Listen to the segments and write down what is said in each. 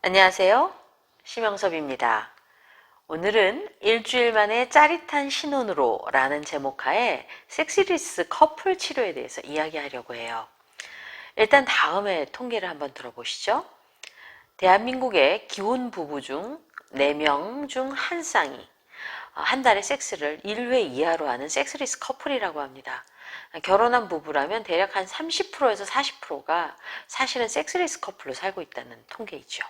안녕하세요. 심영섭입니다. 오늘은 일주일 만에 짜릿한 신혼으로 라는 제목하에 섹시리스 커플 치료에 대해서 이야기하려고 해요. 일단 다음에 통계를 한번 들어보시죠. 대한민국의 기혼 부부 중 4명 중 한 쌍이 한 달에 섹스를 1회 이하로 하는 섹스리스 커플이라고 합니다. 결혼한 부부라면 대략 한 30%에서 40%가 사실은 섹스리스 커플로 살고 있다는 통계이죠.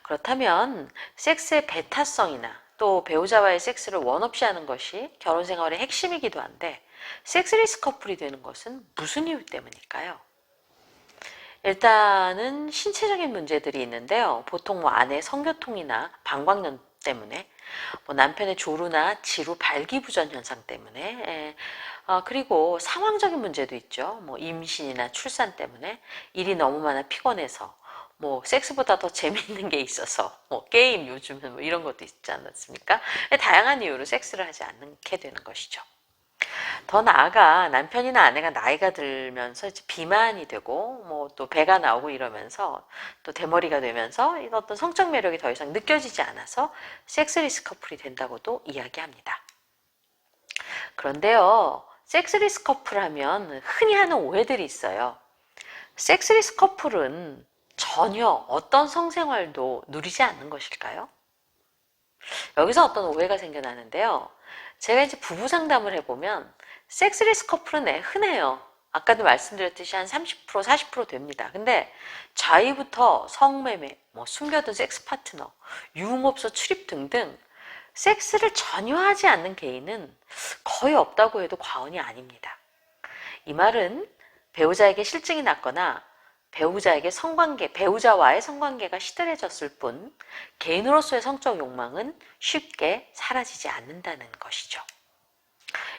그렇다면 섹스의 배타성이나 또 배우자와의 섹스를 원 없이 하는 것이 결혼 생활의 핵심이기도 한데 섹스리스 커플이 되는 것은 무슨 이유 때문일까요? 일단은 신체적인 문제들이 있는데요. 보통 아내 성교통이나 방광염 때문에 남편의 조루나 지루 발기부전 현상 때문에 그리고 상황적인 문제도 있죠. 임신이나 출산 때문에 일이 너무 많아 피곤해서 섹스보다 더 재밌는 게 있어서 게임 요즘은 이런 것도 있지 않습니까? 다양한 이유로 섹스를 하지 않게 되는 것이죠. 더 나아가 남편이나 아내가 나이가 들면서 이제 비만이 되고 또 배가 나오고 이러면서 또 대머리가 되면서 어떤 성적 매력이 더 이상 느껴지지 않아서 섹스리스 커플이 된다고도 이야기합니다. 그런데요, 섹스리스 커플 하면 흔히 하는 오해들이 있어요. 섹스리스 커플은 전혀 어떤 성생활도 누리지 않는 것일까요? 여기서 어떤 오해가 생겨나는데요. 제가 이제 부부 상담을 해보면 섹스리스 커플은 흔해요. 아까도 말씀드렸듯이 한 30%, 40% 됩니다. 근데 자위부터 성매매, 숨겨둔 섹스 파트너, 유흥업소 출입 등등 섹스를 전혀 하지 않는 개인은 거의 없다고 해도 과언이 아닙니다. 이 말은 배우자에게 실증이 났거나 배우자와의 성관계가 시들해졌을 뿐 개인으로서의 성적 욕망은 쉽게 사라지지 않는다는 것이죠.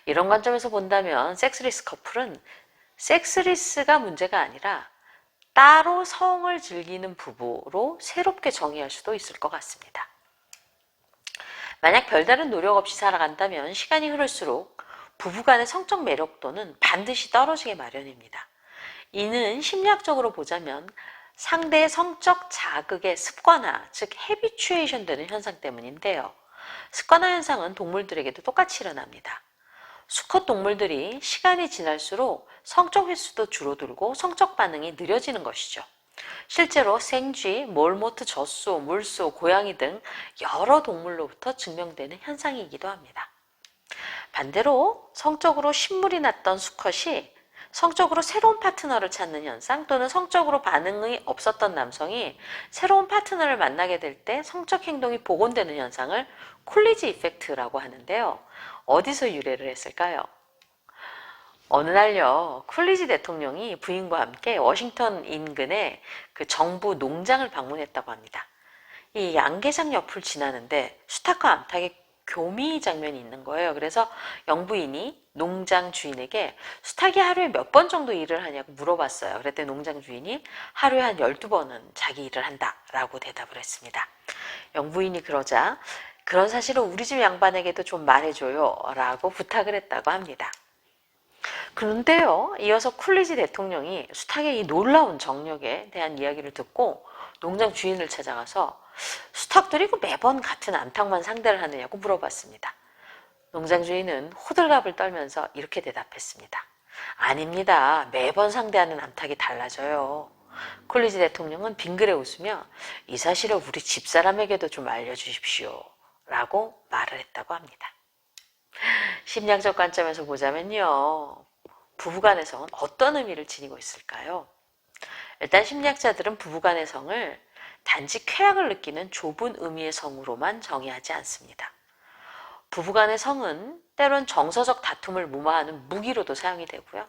이런 관점에서 본다면 섹스리스 커플은 섹스리스가 문제가 아니라 따로 성을 즐기는 부부로 새롭게 정의할 수도 있을 것 같습니다. 만약 별다른 노력 없이 살아간다면 시간이 흐를수록 부부간의 성적 매력도는 반드시 떨어지게 마련입니다. 이는 심리학적으로 보자면 상대의 성적 자극의 습관화, 즉 헤비추에이션 되는 현상 때문인데요. 습관화 현상은 동물들에게도 똑같이 일어납니다. 수컷 동물들이 시간이 지날수록 성적 횟수도 줄어들고 성적 반응이 느려지는 것이죠. 실제로 생쥐, 몰모트, 젖소, 물소, 고양이 등 여러 동물로부터 증명되는 현상이기도 합니다. 반대로 성적으로 신물이 났던 수컷이 성적으로 새로운 파트너를 찾는 현상 또는 성적으로 반응이 없었던 남성이 새로운 파트너를 만나게 될 때 성적 행동이 복원되는 현상을 쿨리지 이펙트라고 하는데요. 어디서 유래를 했을까요? 어느 날요, 쿨리지 대통령이 부인과 함께 워싱턴 인근의 그 정부 농장을 방문했다고 합니다. 이 양계장 옆을 지나는데 수탉과 암탉의 교미 장면이 있는 거예요. 그래서 영부인이 농장 주인에게 수탉이 하루에 몇 번 정도 일을 하냐고 물어봤어요. 그랬더니 농장 주인이 하루에 한 12번은 자기 일을 한다라고 대답을 했습니다. 영부인이 그러자 그런 사실을 우리 집 양반에게도 좀 말해줘요 라고 부탁을 했다고 합니다. 그런데요, 이어서 쿨리지 대통령이 수탉의 이 놀라운 정력에 대한 이야기를 듣고 농장 주인을 찾아가서 수탉들이 매번 같은 암탉만 상대를 하느냐고 물어봤습니다. 농장 주인은 호들갑을 떨면서 이렇게 대답했습니다. 아닙니다. 매번 상대하는 암탉이 달라져요. 쿨리지 대통령은 빙그레 웃으며 이 사실을 우리 집사람에게도 좀 알려주십시오 라고 말을 했다고 합니다. 심리학적 관점에서 보자면요, 부부간의 성은 어떤 의미를 지니고 있을까요? 일단 심리학자들은 부부간의 성을 단지 쾌락을 느끼는 좁은 의미의 성으로만 정의하지 않습니다. 부부간의 성은 때론 정서적 다툼을 무마하는 무기로도 사용이 되고요.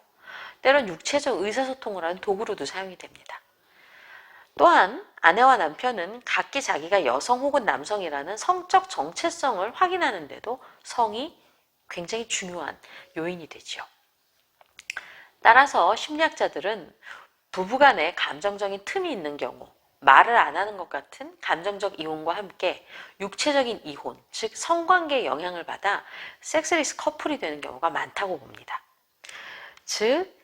때론 육체적 의사소통을 하는 도구로도 사용이 됩니다. 또한 아내와 남편은 각기 자기가 여성 혹은 남성이라는 성적 정체성을 확인하는 데도 성이 굉장히 중요한 요인이 되죠. 따라서 심리학자들은 부부간에 감정적인 틈이 있는 경우, 말을 안 하는 것 같은 감정적 이혼과 함께 육체적인 이혼, 즉 성관계의 영향을 받아 섹스리스 커플이 되는 경우가 많다고 봅니다. 즉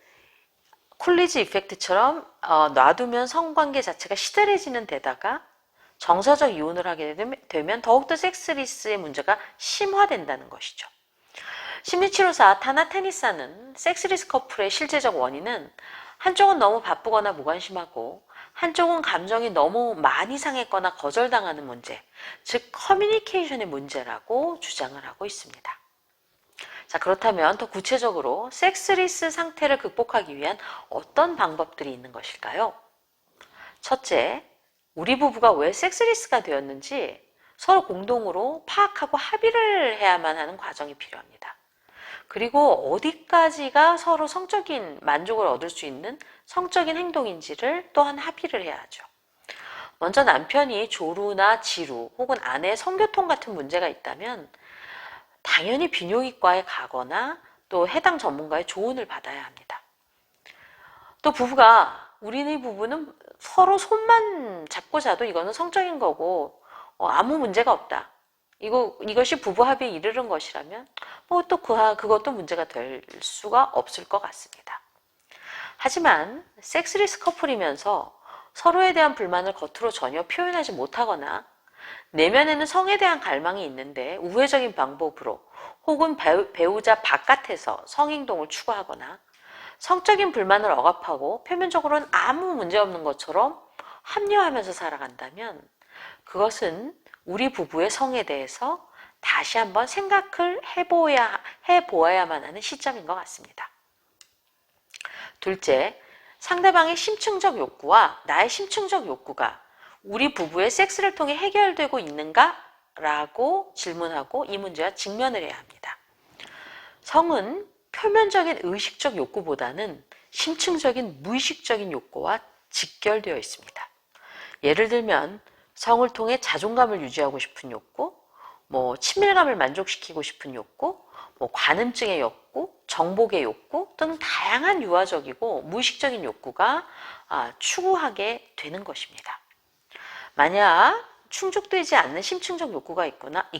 쿨리지 이펙트처럼 놔두면 성관계 자체가 시들해지는 데다가 정서적 이혼을 하게 되면 더욱더 섹스리스의 문제가 심화된다는 것이죠. 심리치료사 타나 테니사는 섹스리스 커플의 실제적 원인은 한쪽은 너무 바쁘거나 무관심하고 한쪽은 감정이 너무 많이 상했거나 거절당하는 문제, 즉 커뮤니케이션의 문제라고 주장을 하고 있습니다. 자, 그렇다면 더 구체적으로 섹스리스 상태를 극복하기 위한 어떤 방법들이 있는 것일까요? 첫째, 우리 부부가 왜 섹스리스가 되었는지 서로 공동으로 파악하고 합의를 해야만 하는 과정이 필요합니다. 그리고 어디까지가 서로 성적인 만족을 얻을 수 있는 성적인 행동인지를 또한 합의를 해야 하죠. 먼저 남편이 조루나 지루 혹은 아내의 성교통 같은 문제가 있다면 당연히 비뇨기과에 가거나 또 해당 전문가의 조언을 받아야 합니다. 또 부부가 우리네 부부는 서로 손만 잡고 자도 이거는 성적인 거고 아무 문제가 없다. 이것이 부부 합의에 이르는 것이라면 뭐 또 그것도 문제가 될 수가 없을 것 같습니다. 하지만 섹스리스 커플이면서 서로에 대한 불만을 겉으로 전혀 표현하지 못하거나 내면에는 성에 대한 갈망이 있는데 우회적인 방법으로 혹은 배우자 바깥에서 성행동을 추구하거나 성적인 불만을 억압하고 표면적으로는 아무 문제 없는 것처럼 합리화하면서 살아간다면 그것은 우리 부부의 성에 대해서 다시 한번 생각을 해보아야만 하는 시점인 것 같습니다. 둘째, 상대방의 심층적 욕구와 나의 심층적 욕구가 우리 부부의 섹스를 통해 해결되고 있는가? 라고 질문하고 이 문제와 직면을 해야 합니다. 성은 표면적인 의식적 욕구보다는 심층적인 무의식적인 욕구와 직결되어 있습니다. 예를 들면 성을 통해 자존감을 유지하고 싶은 욕구, 친밀감을 만족시키고 싶은 욕구, 관음증의 욕구, 정복의 욕구 등 다양한 유아적이고 무의식적인 욕구가 추구하게 되는 것입니다. 만약 충족되지 않는 심층적 욕구가 있거나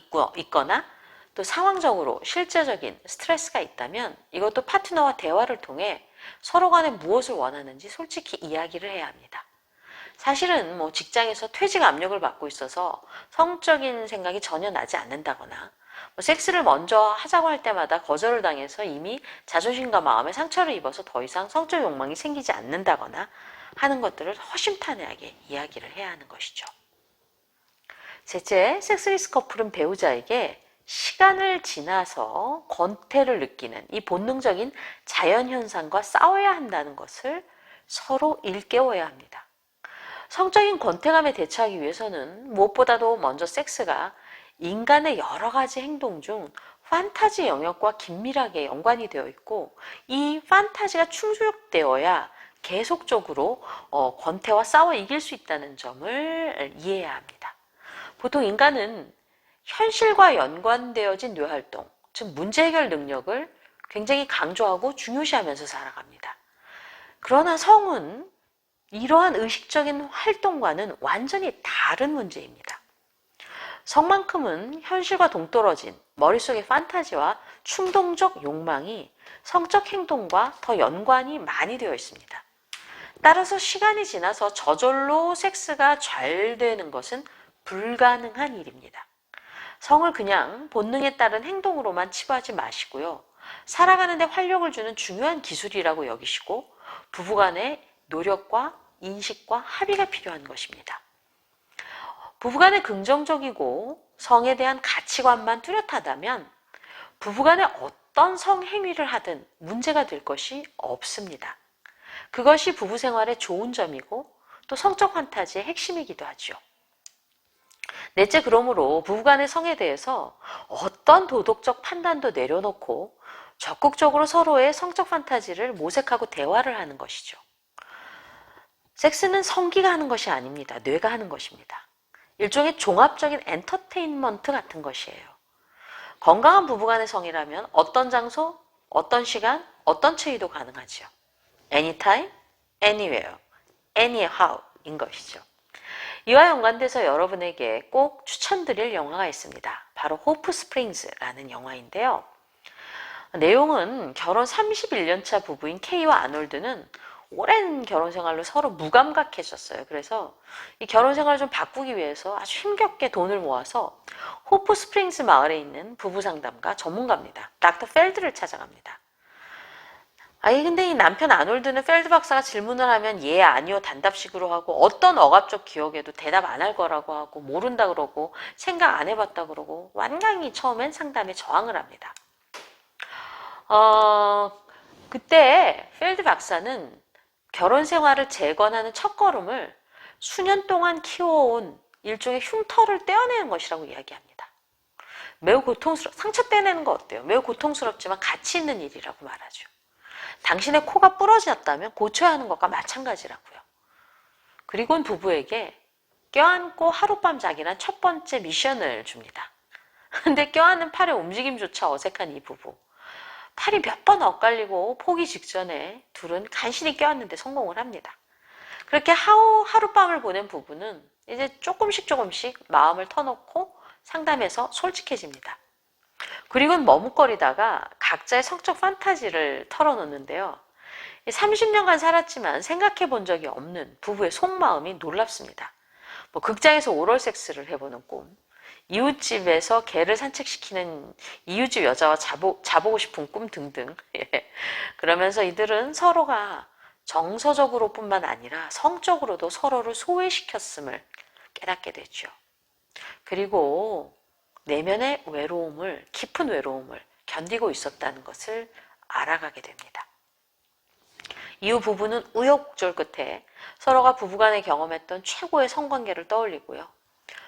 또 상황적으로 실제적인 스트레스가 있다면 이것도 파트너와 대화를 통해 서로 간에 무엇을 원하는지 솔직히 이야기를 해야 합니다. 사실은 직장에서 퇴직 압력을 받고 있어서 성적인 생각이 전혀 나지 않는다거나 섹스를 먼저 하자고 할 때마다 거절을 당해서 이미 자존심과 마음에 상처를 입어서 더 이상 성적 욕망이 생기지 않는다거나 하는 것들을 허심탄회하게 이야기를 해야 하는 것이죠. 셋째, 섹스리스 커플은 배우자에게 시간을 지나서 권태를 느끼는 이 본능적인 자연현상과 싸워야 한다는 것을 서로 일깨워야 합니다. 성적인 권태감에 대처하기 위해서는 무엇보다도 먼저 섹스가 인간의 여러 가지 행동 중 판타지 영역과 긴밀하게 연관이 되어 있고 이 판타지가 충족되어야 계속적으로 권태와 싸워 이길 수 있다는 점을 이해해야 합니다. 보통 인간은 현실과 연관되어진 뇌활동, 즉 문제 해결 능력을 굉장히 강조하고 중요시하면서 살아갑니다. 그러나 성은 이러한 의식적인 활동과는 완전히 다른 문제입니다. 성만큼은 현실과 동떨어진 머릿속의 판타지와 충동적 욕망이 성적 행동과 더 연관이 많이 되어 있습니다. 따라서 시간이 지나서 저절로 섹스가 잘 되는 것은 불가능한 일입니다. 성을 그냥 본능에 따른 행동으로만 치부하지 마시고요. 살아가는 데 활력을 주는 중요한 기술이라고 여기시고 부부간의 노력과 인식과 합의가 필요한 것입니다. 부부간에 긍정적이고 성에 대한 가치관만 뚜렷하다면 부부간에 어떤 성행위를 하든 문제가 될 것이 없습니다. 그것이 부부 생활의 좋은 점이고 또 성적 판타지의 핵심이기도 하죠. 넷째, 그러므로 부부간의 성에 대해서 어떤 도덕적 판단도 내려놓고 적극적으로 서로의 성적 판타지를 모색하고 대화를 하는 것이죠. 섹스는 성기가 하는 것이 아닙니다. 뇌가 하는 것입니다. 일종의 종합적인 엔터테인먼트 같은 것이에요. 건강한 부부간의 성이라면 어떤 장소, 어떤 시간, 어떤 체위도 가능하죠. anytime, anywhere, anyhow인 것이죠. 이와 연관돼서 여러분에게 꼭 추천드릴 영화가 있습니다. 바로 호프 스프링즈라는 영화인데요. 내용은 결혼 31년차 부부인 케이와 아놀드는 오랜 결혼 생활로 서로 무감각해졌어요. 그래서 이 결혼 생활을 좀 바꾸기 위해서 아주 힘겹게 돈을 모아서 호프 스프링스 마을에 있는 부부 상담가 전문가입니다. 닥터 펠드를 찾아갑니다. 아니 근데 이 남편 아놀드는 펠드 박사가 질문을 하면 예 아니요 단답식으로 하고 어떤 억압적 기억에도 대답 안 할 거라고 하고 모른다 그러고 생각 안 해봤다 그러고 완강히 처음엔 상담에 저항을 합니다. 그때 펠드 박사는 결혼 생활을 재건하는 첫걸음을 수년 동안 키워온 일종의 흉터를 떼어내는 것이라고 이야기합니다. 매우 상처 떼내는 거 어때요? 매우 고통스럽지만 가치 있는 일이라고 말하죠. 당신의 코가 부러졌다면 고쳐야 하는 것과 마찬가지라고요. 그리고는 부부에게 껴안고 하룻밤 자기란 첫 번째 미션을 줍니다. 근데 껴안는 팔의 움직임조차 어색한 이 부부. 팔이 몇 번 엇갈리고 포기 직전에 둘은 간신히 껴안는데 성공을 합니다. 그렇게 하룻밤을 보낸 부부는 이제 조금씩 마음을 터놓고 상담해서 솔직해집니다. 그리고는 머뭇거리다가 각자의 성적 판타지를 털어놓는데요. 30년간 살았지만 생각해 본 적이 없는 부부의 속마음이 놀랍습니다. 뭐 극장에서 오럴 섹스를 해보는 꿈, 이웃집에서 개를 산책시키는 이웃집 여자와 자보고 싶은 꿈 등등. 그러면서 이들은 서로가 정서적으로 뿐만 아니라 성적으로도 서로를 소외시켰음을 깨닫게 되죠. 그리고 내면의 깊은 외로움을 견디고 있었다는 것을 알아가게 됩니다. 이후 부부는 우여곡절 끝에 서로가 부부간에 경험했던 최고의 성관계를 떠올리고요.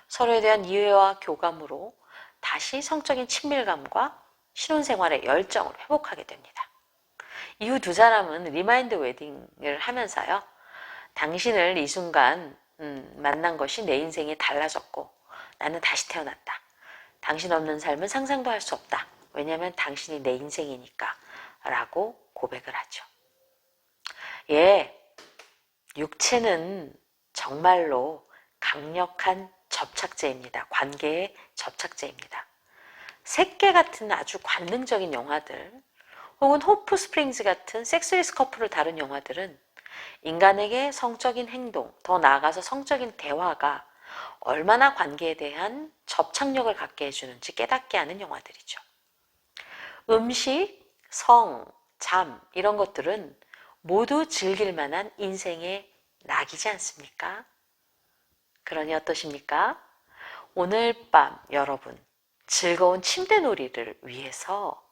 서로에 대한 이해와 교감으로 다시 성적인 친밀감과 신혼생활의 열정을 회복하게 됩니다. 이후 두 사람은 리마인드 웨딩을 하면서요. 당신을 이 순간 만난 것이 내 인생이 달라졌고 나는 다시 태어났다. 당신 없는 삶은 상상도 할 수 없다. 왜냐하면 당신이 내 인생이니까 라고 고백을 하죠. 예, 육체는 정말로 강력한 접착제입니다. 관계의 접착제입니다. 새끼 같은 아주 관능적인 영화들 혹은 호프 스프링스 같은 섹스리스 커플을 다룬 영화들은 인간에게 성적인 행동, 더 나아가서 성적인 대화가 얼마나 관계에 대한 접착력을 갖게 해주는지 깨닫게 하는 영화들이죠. 음식, 성, 잠 이런 것들은 모두 즐길 만한 인생의 낙이지 않습니까? 그러니 어떠십니까? 오늘 밤 여러분 즐거운 침대놀이를 위해서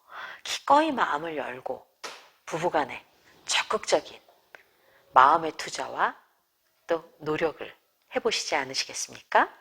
기꺼이 마음을 열고 부부간에 적극적인 마음의 투자와 또 노력을 해보시지 않으시겠습니까?